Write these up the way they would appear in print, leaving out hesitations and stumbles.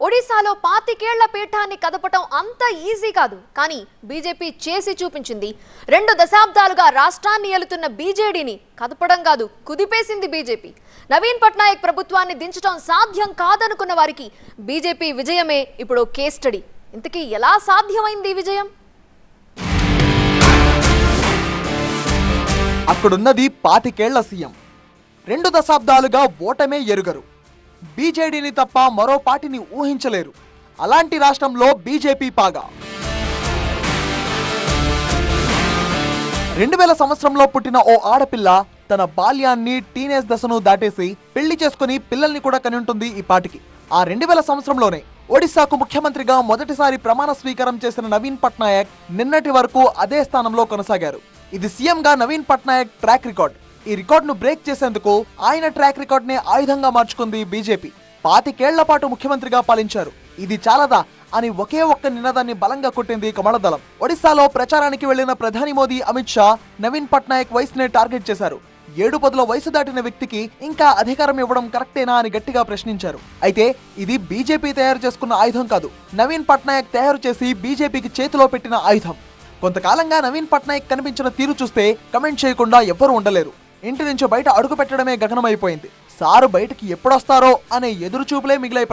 ఒడిశాలో 25 ఏళ్ల పీఠాన్ని కదపటం అంత ఈజీ కాదు. కానీ బీజేపీ చేసి చూపించింది. 2 దశాబ్దాలుగా రాష్ట్రాన్ని ఏలుతున్న బీజేడీని కదపడం కాదు, కుదిపేసింది బీజేపీ. నవీన్ పట్నాయక్ ప్రభుత్వాన్ని దించడం సాధ్యం కాదనుకున్న వారికి బీజేపీ విజయమే ఇప్పుడు కేస్ స్టడీ. ఇంతకీ ఎలా సాధ్యమైంది ఈ విజయం? అక్కడున్నది 25 ఏళ్ల సీఎం. 2 దశాబ్దాలుగా ఓటమే ఎరుగరు. బీజేడీని తప్ప మరో పార్టీని ఊహించలేరు. అలాంటి రాష్ట్రంలో బీజేపీ పాగా. 2000 సంవత్సరంలో పుట్టిన ఓ ఆడపిల్ల తన బాల్యాన్ని, టీనేజ్ దశను దాటేసి పెళ్లి చేసుకుని పిల్లల్ని కూడా కని ఉంటుంది ఈ పార్టీకి. ఆ 2000 సంవత్సరంలోనే ఒడిశాకు ముఖ్యమంత్రిగా మొదటిసారి ప్రమాణ స్వీకారం చేసిన నవీన్ పట్నాయక్ నిన్నటి వరకు అదే స్థానంలో కొనసాగారు. ఇది సీఎంగా నవీన్ పట్నాయక్ ట్రాక్ రికార్డ్. ఈ రికార్డును బ్రేక్ చేసేందుకు ఆయన ట్రాక్ రికార్డ్ నే ఆయుధంగా మార్చుకుంది బీజేపీ. 25 ఏళ్ల పాటు ముఖ్యమంత్రిగా పాలించారు. ఇది చాలదా అని ఒకే ఒక్క నినాదాన్ని బలంగా కొట్టింది కమలదళం. ఒడిశాలో ప్రచారానికి వెళ్లిన ప్రధాని మోదీ, అమిత్ షా నవీన్ పట్నాయక్ వయసునే టార్గెట్ చేశారు. 7 పదుల వయసు దాటిన వ్యక్తికి ఇంకా అధికారం ఇవ్వడం కరెక్టేనా అని గట్టిగా ప్రశ్నించారు. అయితే ఇది బీజేపీ తయారు చేసుకున్న ఆయుధం కాదు, నవీన్ పట్నాయక్ తయారు చేసి బీజేపీకి చేతిలో పెట్టిన ఆయుధం. కొంతకాలంగా నవీన్ పట్నాయక్ కనిపించిన తీరు చూస్తే కమెంట్ చేయకుండా ఎవ్వరూ ఉండలేరు. ఇంటి నుంచి బయట అడుగు పెట్టడమే గగనమైపోయింది. సారు బయటికి ఎప్పుడొస్తారో అనే ఎదురుచూపులే మిగిలాయి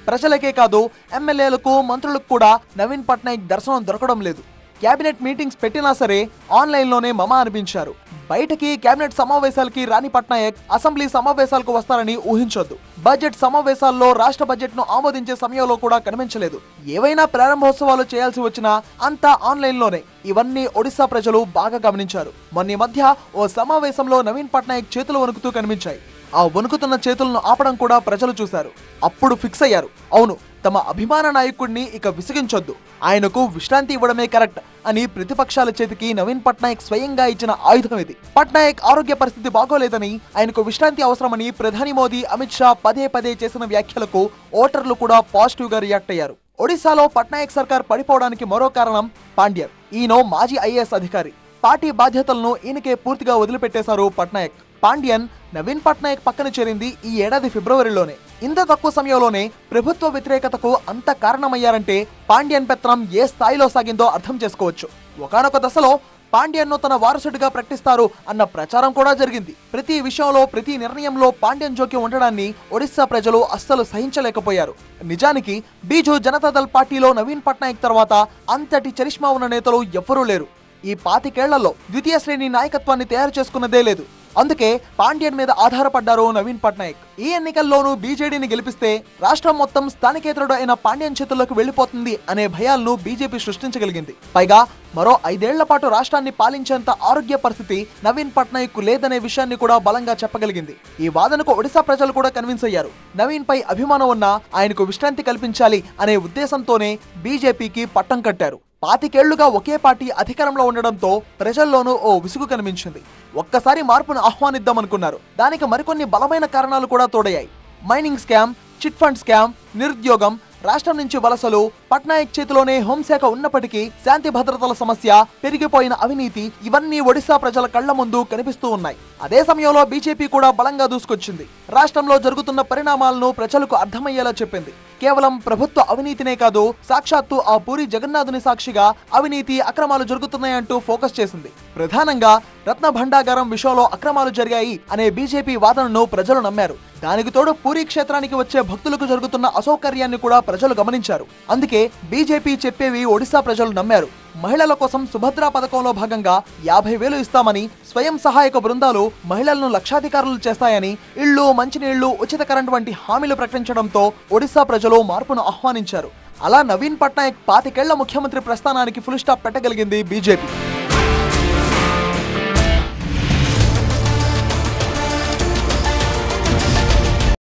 ప్రజలకే కాదు, ఎమ్మెల్యేలకు, మంత్రులకు కూడా నవీన్ పట్నాయక్ దర్శనం దొరకడం లేదు. కేబినెట్ మీటింగ్స్ పెట్టినా సరే ఆన్లైన్లోనే మమ అనిపించారు. బయటకి కేబినెట్ సమావేశాలకి రాని పట్నాయక్ అసెంబ్లీ సమావేశాలకు వస్తారని ఊహించొద్దు. బడ్జెట్ సమావేశాల్లో రాష్ట్ర బడ్జెట్ ను ఆమోదించే సమయంలో కూడా కనిపించలేదు. ఏవైనా ప్రారంభోత్సవాలు చేయాల్సి వచ్చినా అంతా ఆన్లైన్లోనే. ఇవన్నీ ఒడిశా ప్రజలు బాగా గమనించారు. మొన్న మధ్య ఓ సమావేశంలో నవీన్ పట్నాయక్ చేతులు వణుకుతూ కనిపించాయి. ఆ వణుకుతున్న చేతులను ఆపడం కూడా ప్రజలు చూశారు. అప్పుడు ఫిక్స్ అయ్యారు, అవును, తమ అభిమాన నాయకుడిని ఇక విసిగించొద్దు, ఆయనకు విశ్రాంతి ఇవ్వడమే కరెక్ట్ అని ప్రతిపక్షాల చేతికి నవీన్ పట్నాయక్ స్వయంగా ఇచ్చిన ఆయుధం ఇది. పట్నాయక్ ఆరోగ్య పరిస్థితి బాగోలేదని, ఆయనకు విశ్రాంతి అవసరమని ప్రధాని మోదీ, అమిత్ షా పదే చేసిన వ్యాఖ్యలకు ఓటర్లు కూడా పాజిటివ్ గా రియాక్ట్ అయ్యారు. ఒడిశాలో పట్నాయక్ సర్కార్ పడిపోవడానికి మరో కారణం పాండ్యన్. ఈయన మాజీ ఐఏఎస్ అధికారి. పార్టీ బాధ్యతలను ఈయనకే పూర్తిగా వదిలిపెట్టేశారు పట్నాయక్. పాండ్యన్ నవీన్ పట్నాయక్ పక్కన చేరింది ఈ ఏడాది ఫిబ్రవరిలోనే. ఇంత తక్కువ సమయంలోనే ప్రభుత్వ వ్యతిరేకతకు అంత కారణమయ్యారంటే పాండ్యన్ పెత్తనం ఏ స్థాయిలో సాగిందో అర్థం చేసుకోవచ్చు. ఒకానొక దశలో పాండ్యన్ను తన వారసుడిగా ప్రకటిస్తారు అన్న ప్రచారం కూడా జరిగింది. ప్రతి విషయంలో, ప్రతి నిర్ణయంలో పాండ్యన్ జోక్యం ఉండడాన్ని ఒడిశా ప్రజలు అస్సలు సహించలేకపోయారు. నిజానికి బీజు జనతాదళ్ పార్టీలో నవీన్ పట్నాయక్ తర్వాత అంతటి చరిష్మా ఉన్న నేతలు ఎవ్వరూ లేరు. ఈ 25 ఏళ్లలో ద్వితీయ శ్రేణి నాయకత్వాన్ని తయారు చేసుకున్నదే లేదు. అందుకే పాండ్యన్ మీద ఆధారపడ్డారు నవీన్ పట్నాయక్. ఈ ఎన్నికల్లోనూ బీజేడీని గెలిపిస్తే రాష్ట్రం మొత్తం స్థానికేతరుడు అయిన పాండ్యన్ చేతుల్లోకి వెళ్లిపోతుంది అనే భయాలను బీజేపీ సృష్టించగలిగింది. పైగా మరో 5 ఏళ్ల పాటు రాష్ట్రాన్ని పాలించేంత ఆరోగ్య పరిస్థితి నవీన్ పట్నాయక్ కు లేదనే విషయాన్ని కూడా బలంగా చెప్పగలిగింది. ఈ వాదనకు ఒడిశా ప్రజలు కూడా కన్విన్స్ అయ్యారు. నవీన్ పై అభిమానం ఉన్నా ఆయనకు విశ్రాంతి కల్పించాలి అనే ఉద్దేశంతోనే బీజేపీకి పట్టం కట్టారు. 25 ఏళ్లుగా ఒకే పార్టీ అధికారంలో ఉండడంతో ప్రజల్లోనూ ఓ విసుగు కనిపించింది. ఒక్కసారి మార్పును ఆహ్వానిద్దామనుకున్నారు. దానికి మరికొన్ని బలమైన కారణాలు కూడా తోడయ్యాయి. Mining scam, chit fund scam, నిరుద్యోగం, రాష్ట్రం నుంచి వలసలు, పట్నాయక్ చేతిలోనే హోంశాఖ ఉన్నప్పటికీ శాంతి భద్రతల సమస్య, పెరిగిపోయిన అవినీతి, ఇవన్నీ ఒడిశా ప్రజల కళ్ల ముందు కనిపిస్తూ ఉన్నాయి. అదే సమయంలో బీజేపీ కూడా బలంగా దూసుకొచ్చింది. రాష్ట్రంలో జరుగుతున్న పరిణామాలను ప్రజలకు అర్థమయ్యేలా చెప్పింది. కేవలం ప్రభుత్వ అవినీతినే కాదు, సాక్షాత్తు ఆ పూరి జగన్నాథుని సాక్షిగా అవినీతి, అక్రమాలు జరుగుతున్నాయంటూ ఫోకస్ చేసింది. ప్రధానంగా రత్న భండాగారం విషయంలో అక్రమాలు జరిగాయి అనే బీజేపీ వాదనను ప్రజలు నమ్మారు. దానికి తోడు పూరి క్షేత్రానికి వచ్చే భక్తులకు జరుగుతున్న అసౌకర్యాన్ని కూడా ప్రజలు గమనించారు. అందుకే బీజేపీ చెప్పేవి ఒడిశా ప్రజలు నమ్మారు. మహిళల కోసం సుభద్రా పథకంలో భాగంగా 50,000 ఇస్తామని, స్వయం సహాయక బృందాలు మహిళలను లక్షాధికారులు చేస్తాయని, ఇళ్లు, మంచినీళ్లు, ఉచిత కరెంట్ వంటి హామీలు ప్రకటించడంతో ఒడిశా ప్రజలు మార్పును ఆహ్వానించారు. అలా నవీన్ పట్నాయక్ 25 ఏళ్ల ముఖ్యమంత్రి ప్రస్థానానికి ఫుల్ స్టాప్ పెట్టగలిగింది బీజేపీ.